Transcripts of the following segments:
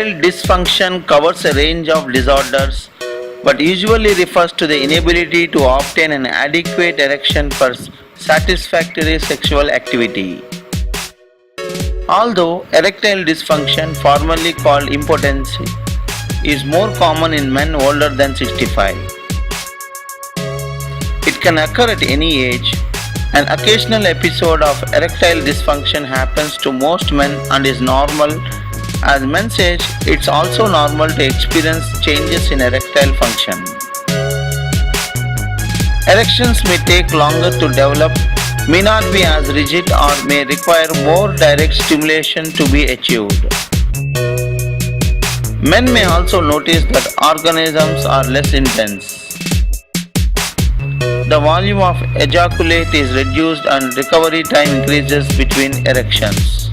Erectile dysfunction covers a range of disorders but usually refers to the inability to obtain an adequate erection for satisfactory sexual activity. Although erectile dysfunction, formerly called impotence, is more common in men older than 65. It can occur at any age. An occasional episode of erectile dysfunction happens to most men and is normal. As men's age, it's also normal to experience changes in erectile function. Erections may take longer to develop, may not be as rigid, or may require more direct stimulation to be achieved. Men may also notice that orgasms are less intense. The volume of ejaculate is reduced and recovery time increases between erections.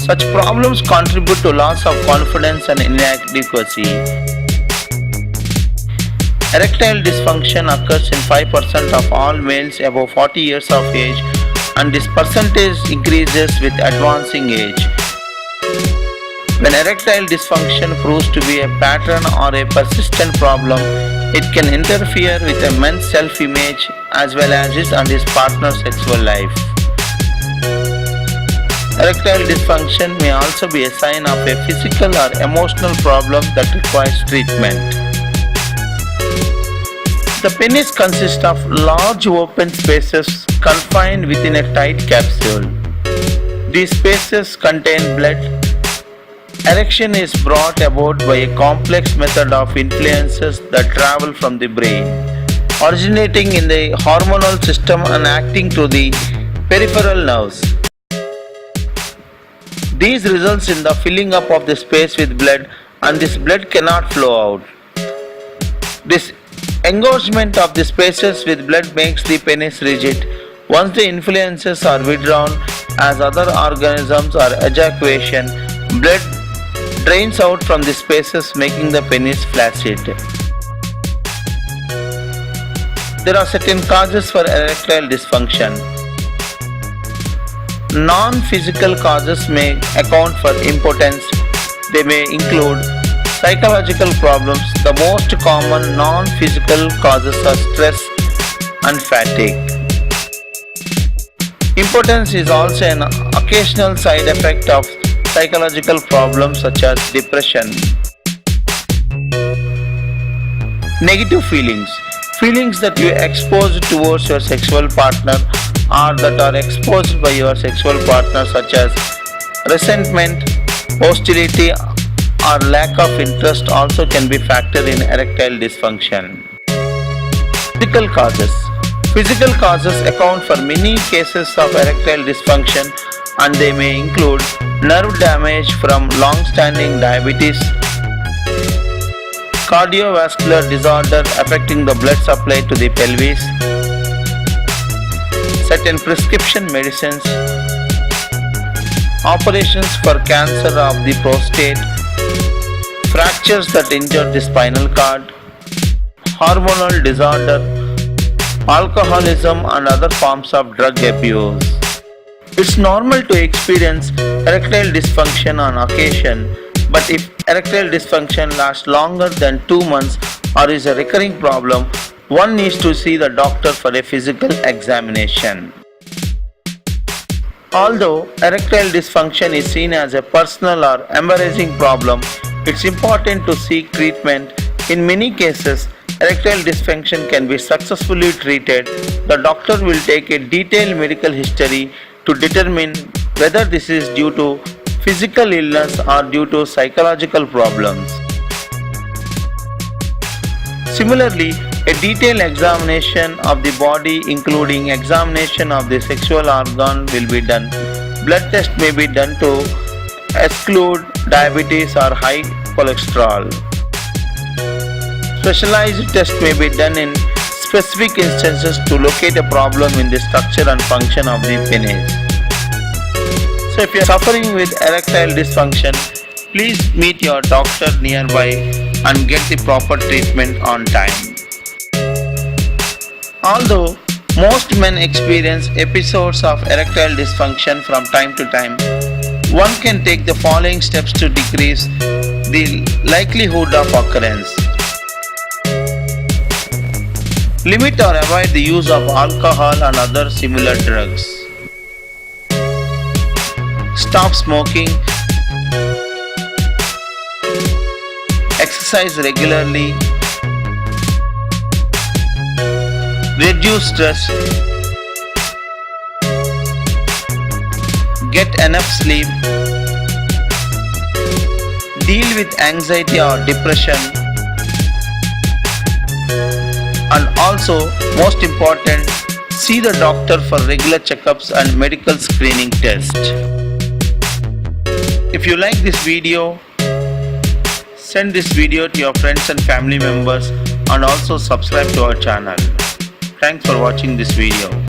Such problems contribute to loss of confidence and inadequacy. Erectile dysfunction occurs in 5% of all males above 40 years of age, and this percentage increases with advancing age. When erectile dysfunction proves to be a pattern or a persistent problem, it can interfere with a man's self-image as well as his and his partner's sexual life. Erectile dysfunction may also be a sign of a physical or emotional problem that requires treatment. The penis consists of large open spaces confined within a tight capsule. These spaces contain blood. Erection is brought about by a complex method of influences that travel from the brain, originating in the hormonal system and acting through the peripheral nerves. These results in the filling up of the space with blood, and this blood cannot flow out. This engorgement of the spaces with blood makes the penis rigid. Once the influences are withdrawn, as other organisms or ejaculation, blood drains out from the spaces, making the penis flaccid. There are certain causes for erectile dysfunction. Non-physical causes may account for impotence. They may include psychological problems. The most common non-physical causes are stress and fatigue. Impotence is also an occasional side effect of psychological problems such as depression. Negative feelings. Feelings that you expose towards your sexual partner or that are exposed by your sexual partner, such as resentment, hostility, or lack of interest, also can be factored in erectile dysfunction. Physical causes. Physical causes account for many cases of erectile dysfunction, and they may include nerve damage from long-standing diabetes, cardiovascular disorder affecting the blood supply to the pelvis, certain prescription medicines, operations for cancer of the prostate, fractures that injure the spinal cord, hormonal disorder, alcoholism, and other forms of drug abuse. It's normal to experience erectile dysfunction on occasion, but if erectile dysfunction lasts longer than 2 months or is a recurring problem, one needs to see the doctor for a physical examination. Although erectile dysfunction is seen as a personal or embarrassing problem, it's important to seek treatment. In many cases, erectile dysfunction can be successfully treated. The doctor will take a detailed medical history to determine whether this is due to physical illness or due to psychological problems. Similarly, a detailed examination of the body, including examination of the sexual organ, will be done. Blood test may be done to exclude diabetes or high cholesterol. Specialized tests may be done in specific instances to locate a problem in the structure and function of the penis. So if you are suffering with erectile dysfunction, please meet your doctor nearby and get the proper treatment on time. Although most men experience episodes of erectile dysfunction from time to time, One can take the following steps to decrease the likelihood of occurrence. Limit or avoid the use of alcohol and other similar drugs. Stop smoking. Exercise regularly. Reduce stress. Get enough sleep. Deal with anxiety or depression. And also, most important, see the doctor for regular checkups and medical screening tests. If you like this video, send this video to your friends and family members and also subscribe to our channel. Thanks for watching this video.